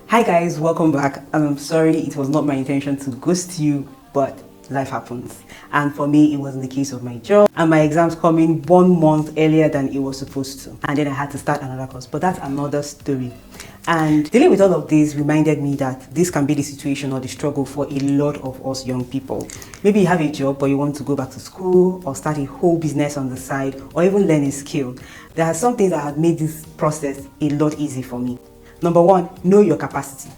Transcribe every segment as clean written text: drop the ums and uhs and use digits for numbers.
Hi guys, welcome back. I'm sorry it was not my intention to ghost you, but life happens. And for me, it was in the case of my job and my exams coming 1 month earlier than it was supposed to. And then I had to start another course, but that's another story. And dealing with all of this reminded me that this can be the situation or the struggle for a lot of us young people. Maybe you have a job, but you want to go back to school or start a whole business on the side or even learn a skill. There are some things that have made this process a lot easier for me. Number one, know your capacity.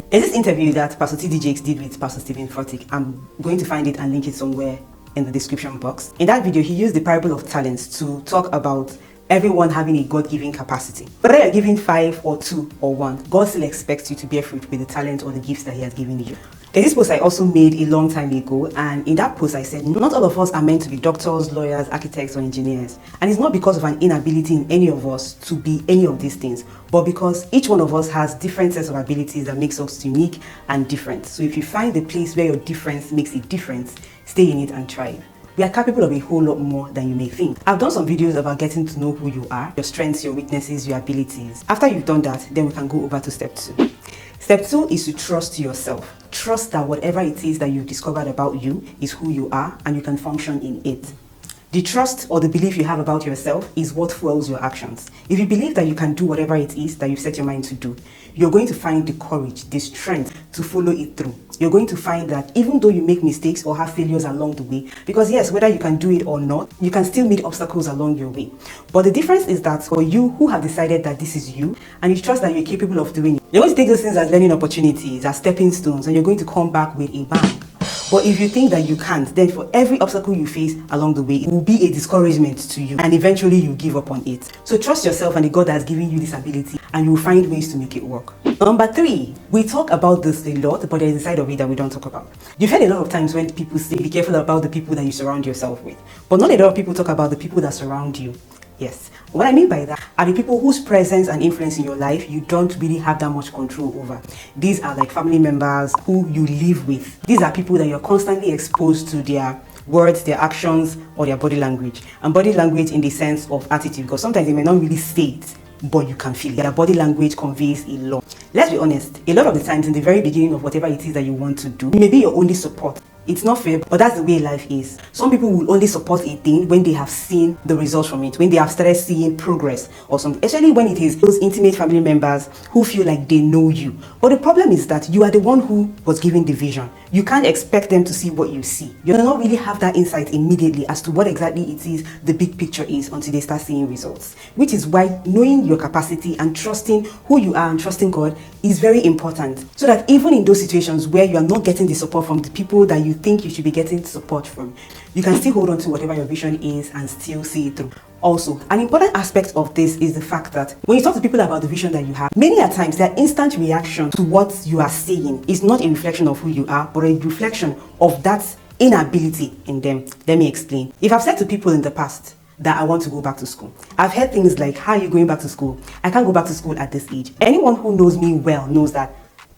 There's this interview that Pastor T.D. Jakes did with Pastor Stephen Furtick. I'm going to find it and link it somewhere in the description box. In that video, he used the parable of talents to talk about everyone having a God-given capacity. Whether you're given 5 or 2 or 1, God still expects you to bear fruit with the talent or the gifts that He has given you. There's this post I also made a long time ago, and in that post I said, not all of us are meant to be doctors, lawyers, architects, or engineers. And it's not because of an inability in any of us to be any of these things, but because each one of us has different sets of abilities that makes us unique and different. So if you find the place where your difference makes a difference, stay in it and thrive. We are capable of a whole lot more than you may think. I've done some videos about getting to know who you are, your strengths, your weaknesses, your abilities. After you've done that, then we can go over to step 2. Step 2 is to trust yourself. Trust that whatever it is that you've discovered about you is who you are and you can function in it. The trust or the belief you have about yourself is what fuels your actions. If you believe that you can do whatever it is that you've set your mind to do, you're going to find the courage, the strength to follow it through. You're going to find that even though you make mistakes or have failures along the way, because yes, whether you can do it or not, you can still meet obstacles along your way. But the difference is that for you who have decided that this is you and you trust that you're capable of doing it, you're going to take those things as learning opportunities, as stepping stones, and you're going to come back with a bang. But if you think that you can't, then for every obstacle you face along the way, it will be a discouragement to you and eventually you give up on it. So trust yourself and the God that's given you this ability and you will find ways to make it work. Number 3, we talk about this a lot, but there's a side of it that we don't talk about. You've heard a lot of times when people say, be careful about the people that you surround yourself with. But not a lot of people talk about the people that surround you. Yes. What I mean by that are the people whose presence and influence in your life you don't really have that much control over. These are like family members who you live with. These are people that you're constantly exposed to their words, their actions, or their body language. And body language in the sense of attitude, because sometimes they may not really say it, but you can feel it. Their body language conveys a lot. Let's be honest, a lot of the times in the very beginning of whatever it is that you want to do, maybe your only support. It's not fair, but that's the way life is. Some people will only support a thing when they have seen the results from it, when they have started seeing progress or something, especially when it is those intimate family members who feel like they know you. But the problem is that you are the one who was given the vision. You can't expect them to see what you see. You do not really have that insight immediately as to what exactly it is the big picture is until they start seeing results. Which is why knowing your capacity and trusting who you are and trusting God is very important. So that even in those situations where you are not getting the support from the people that you think you should be getting support from, you can still hold on to whatever your vision is and still see it through. Also, an important aspect of this is the fact that when you talk to people about the vision that you have, many a times their instant reaction to what you are saying is not a reflection of who you are, but a reflection of that inability in them. Let me explain. If I've said to people in the past that I want to go back to school, I've heard things like, how are you going back to school? I can't go back to school at this age. Anyone who knows me well knows that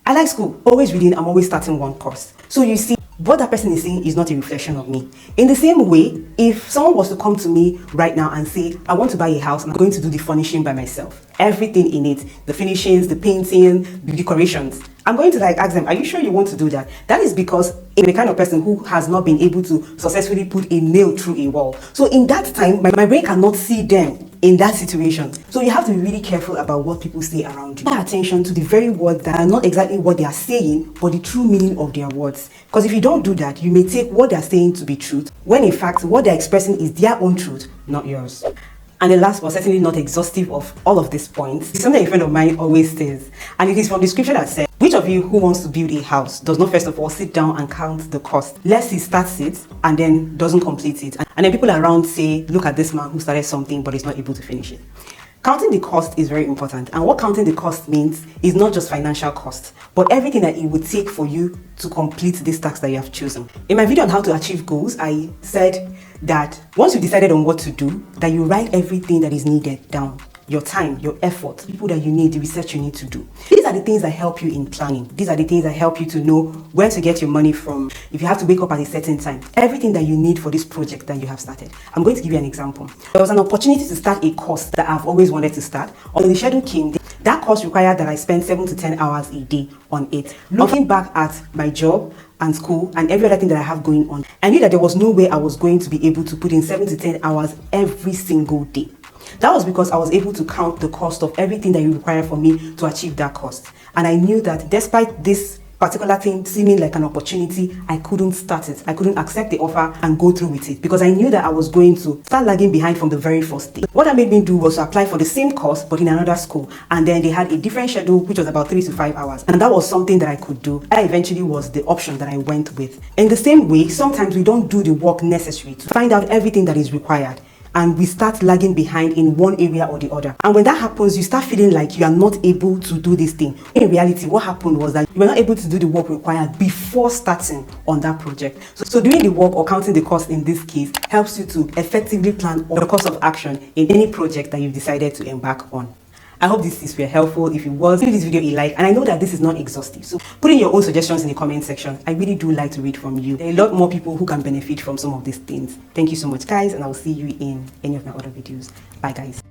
I like school, always reading, I'm always starting one course. So you see, what that person is saying is not a reflection of me. In the same way, if someone was to come to me right now and say, I want to buy a house and I'm going to do the furnishing by myself, everything in it, the finishings, the painting, the decorations, I'm going to ask them, are you sure you want to do that? That is because I'm the kind of person who has not been able to successfully put a nail through a wall. So in that time, my brain cannot see them in that situation. So you have to be really careful about what people say around you. Pay attention to the very words that are not exactly what they are saying, but the true meaning of their words. Because if you don't do that, you may take what they are saying to be truth, when in fact, what they're expressing is their own truth, not yours. And the last but certainly not exhaustive of all of these points is something a friend of mine always says, and it is from the scripture that says, which of you who wants to build a house does not first of all sit down and count the cost, lest he starts it and then doesn't complete it. And then people around say, look at this man who started something but is not able to finish it. Counting the cost is very important, and what counting the cost means is not just financial cost, but everything that it would take for you to complete this task that you have chosen. In my video on how to achieve goals, I said that once you've decided on what to do, that you write everything that is needed down. Your time, your effort, people that you need, the research you need to do. These are the things that help you in planning. These are the things that help you to know where to get your money from. If you have to wake up at a certain time, everything that you need for this project that you have started. I'm going to give you an example. There was an opportunity to start a course that I've always wanted to start. When the schedule came, that course required that I spend 7 to 10 hours a day on it. Looking back at my job and school and every other thing that I have going on, I knew that there was no way I was going to be able to put in 7 to 10 hours every single day. That was because I was able to count the cost of everything that you require for me to achieve that cost. And I knew that despite this particular thing seeming like an opportunity, I couldn't start it. I couldn't accept the offer and go through with it because I knew that I was going to start lagging behind from the very first day. What that made me do was to apply for the same course but in another school, and then they had a different schedule which was about 3 to 5 hours, and that was something that I could do. That eventually was the option that I went with. In the same way, sometimes we don't do the work necessary to find out everything that is required, and we start lagging behind in one area or the other. And when that happens, you start feeling like you are not able to do this thing. In reality, what happened was that you were not able to do the work required before starting on that project. So doing the work or counting the cost in this case helps you to effectively plan the course of action in any project that you've decided to embark on. I hope these tips were helpful. If it was, give this video a like. And I know that this is not exhaustive, so put in your own suggestions in the comment section. I really do like to read from you. There are a lot more people who can benefit from some of these things. Thank you so much, guys, and I will see you in any of my other videos. Bye, guys.